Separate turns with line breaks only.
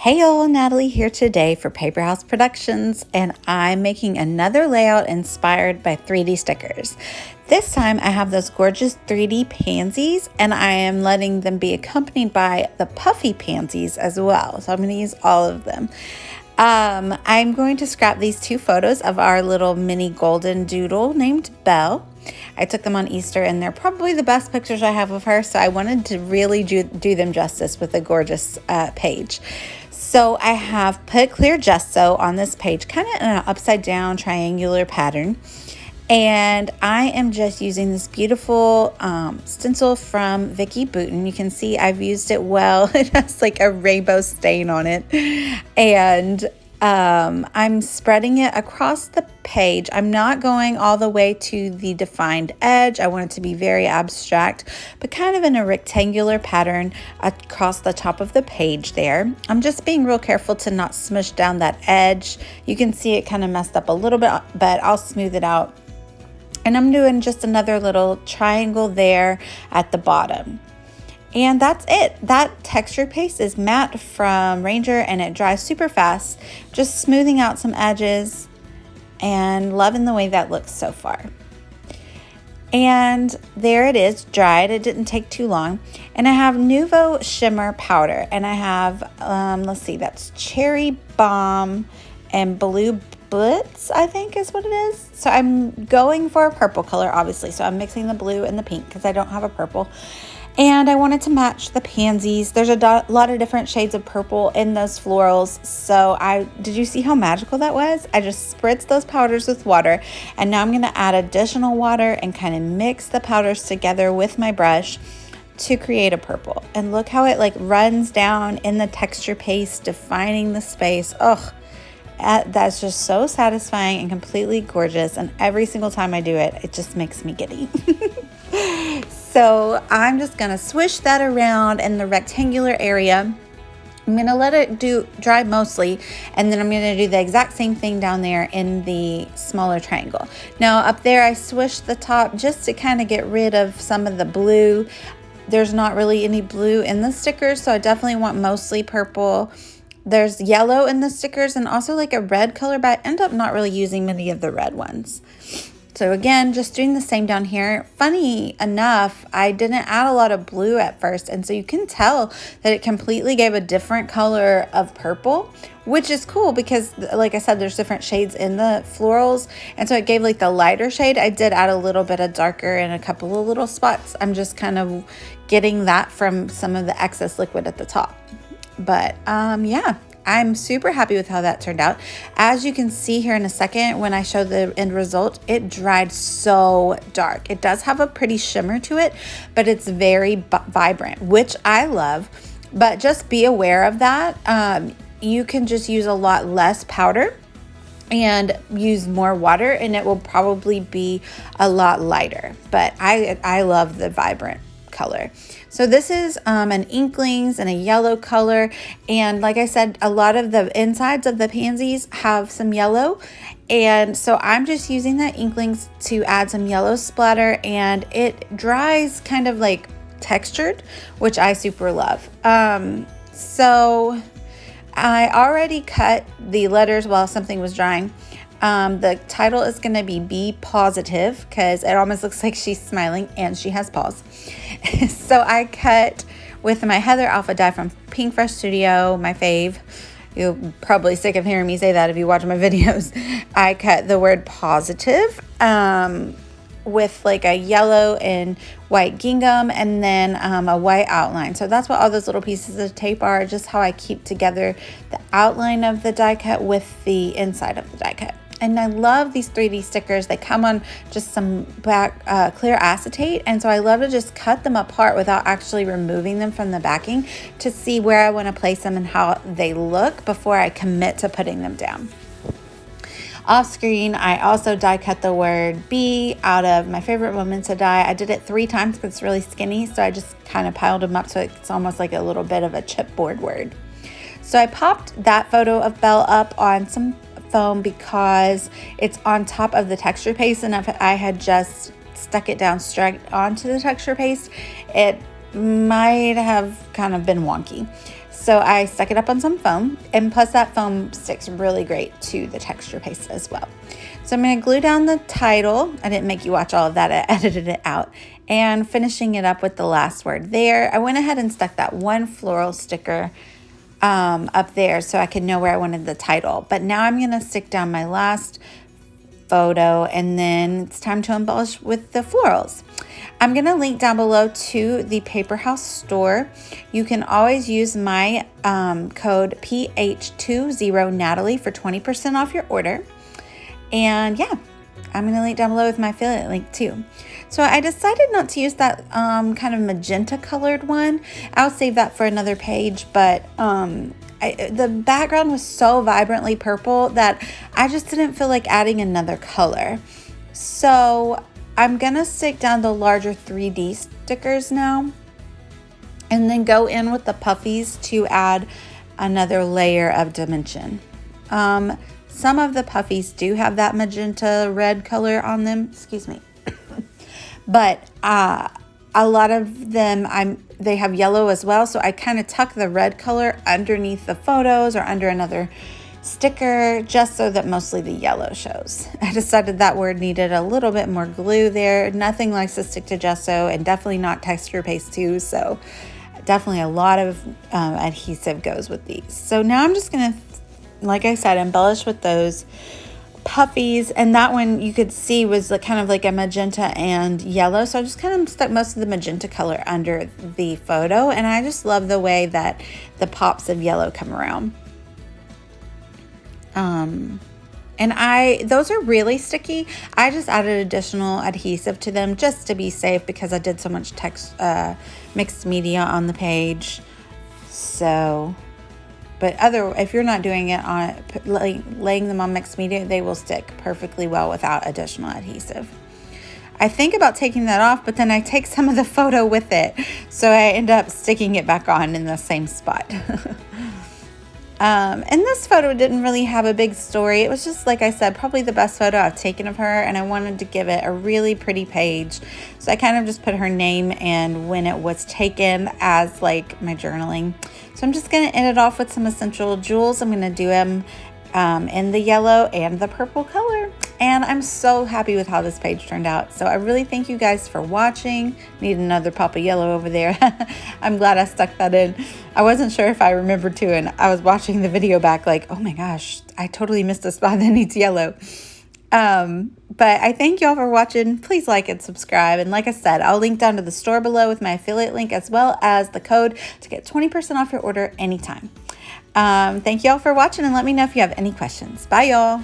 Hey y'all, Natalie here today for Paper House Productions, and I'm making another layout inspired by 3D stickers. This time I have those gorgeous 3D pansies, and I am letting them be accompanied by the puffy pansies as well. So I'm going to use all of them. I'm going to scrap these two photos of our little mini golden doodle named Belle. I took them on Easter, and they're probably the best pictures I have of her, so I wanted to really do them justice with a gorgeous page. So I have put clear gesso on this page, kind of in an upside down triangular pattern. And I am just using this beautiful stencil from Vicki Boutin. You can see I've used it well. It has like a rainbow stain on it. And I'm spreading it across the page. I'm not going all the way to the defined edge. I want it to be very abstract, but kind of in a rectangular pattern across the top of the page there. I'm just being real careful to not smush down that edge. You can see it kind of messed up a little bit, but I'll smooth it out. And I'm doing just another little triangle there at the bottom. And that's it. That texture paste is matte from Ranger, and it dries super fast. Just smoothing out some edges and loving the way that looks so far. And there it is, dried. It didn't take too long. And I have Nouveau Shimmer powder, and I have, let's see, that's Cherry Bomb and Blue Blitz, I think is what it is. So I'm going for a purple color, obviously. So I'm mixing the blue and the pink because I don't have a purple. And I wanted to match the pansies. There's a lot of different shades of purple in those florals. So did you see how magical that was? I just spritzed those powders with water, and now I'm going to add additional water and kind of mix the powders together with my brush to create a purple. And look how it like runs down in the texture paste, defining the space. Oh, that's just so satisfying and completely gorgeous. And every single time I do it, it just makes me giddy. So I'm just going to swish that around in the rectangular area. I'm going to let it dry mostly, and then I'm going to do the exact same thing down there in the smaller triangle. Now up there I swished the top just to kind of get rid of some of the blue. There's not really any blue in the stickers, so I definitely want mostly purple. There's yellow in the stickers and also like a red color, but I end up not really using many of the red ones. So again, just doing the same down here. Funny enough, I didn't add a lot of blue at first, and so you can tell that it completely gave a different color of purple, which is cool because like I said, there's different shades in the florals, and so it gave like the lighter shade. I did add a little bit of darker in a couple of little spots. I'm just kind of getting that from some of the excess liquid at the top. But yeah, I'm super happy with how that turned out. As you can see here in a second, when I show the end result, it dried so dark. It does have a pretty shimmer to it, but it's very vibrant, which I love. But just be aware of that. You can just use a lot less powder and use more water, and it will probably be a lot lighter. But I love the vibrant color. So this is an Inklings and a yellow color, and like I said, a lot of the insides of the pansies have some yellow, and so I'm just using that Inklings to add some yellow splatter, and it dries kind of like textured, which I super love. So I already cut the letters while something was drying. The title is going to be Pawsitive because it almost looks like she's smiling and she has paws. So I cut with my Heather Alpha die from Pink Fresh Studio, my fave. You're probably sick of hearing me say that if you watch my videos. I cut the word positive with like a yellow and white gingham, and then a white outline. So that's what all those little pieces of tape are, just how I keep together the outline of the die cut with the inside of the die cut. And I love these 3D stickers. They come on just some black clear acetate, and so I love to just cut them apart without actually removing them from the backing to see where I want to place them and how they look before I commit to putting them down. Off screen, I also die cut the word be out of my favorite Moments to Die. I did it 3 times because it's really skinny, so I just kind of piled them up so it's almost like a little bit of a chipboard word. So I popped that photo of Belle up on some foam because it's on top of the texture paste, and if I had just stuck it down straight onto the texture paste, it might have kind of been wonky. So I stuck it up on some foam, and plus that foam sticks really great to the texture paste as well. So I'm going to glue down the title. I didn't make you watch all of that, I edited it out. And finishing it up with the last word there. I went ahead and stuck that one floral sticker up there so I could know where I wanted the title. But now I'm going to stick down my last photo, and then it's time to embellish with the florals. I'm going to link down below to the Paper House store. You can always use my code PH20 Natalie for 20% off your order. And yeah, I'm going to link down below with my affiliate link too. So I decided not to use that kind of magenta colored one. I'll save that for another page, but the background was so vibrantly purple that I just didn't feel like adding another color. So I'm gonna stick down the larger 3D stickers now, and then go in with the puffies to add another layer of dimension. Some of the puffies do have that magenta red color on them, excuse me, but a lot of them they have yellow as well, so I kind of tuck the red color underneath the photos or under another sticker just so that mostly the yellow shows. I decided that word needed a little bit more glue there. Nothing likes to stick to gesso, and definitely not texture paste too, so definitely a lot of adhesive goes with these. So now I'm just gonna, like I said, embellish with those puffies, and that one you could see was kind of like a magenta and yellow, so I just kind of stuck most of the magenta color under the photo, and I just love the way that the pops of yellow come around. And those are really sticky. I just added additional adhesive to them just to be safe because I did so much mixed media on the page. So, but if you're not doing it on laying them on mixed media, they will stick perfectly well without additional adhesive. I think about taking that off, but then I take some of the photo with it, so I end up sticking it back on in the same spot. And this photo didn't really have a big story. It was just, like I said, probably the best photo I've taken of her, and I wanted to give it a really pretty page. So I kind of just put her name and when it was taken as like my journaling. So I'm just going to end it off with some essential jewels. I'm going to do them in the yellow and the purple color. And I'm so happy with how this page turned out. So I really thank you guys for watching. Need another pop of yellow over there. I'm glad I stuck that in. I wasn't sure if I remembered to, and I was watching the video back like, oh my gosh, I totally missed a spot that needs yellow. But I thank y'all for watching. Please like and subscribe. And like I said, I'll link down to the store below with my affiliate link, as well as the code to get 20% off your order anytime. Thank y'all for watching, and let me know if you have any questions. Bye y'all.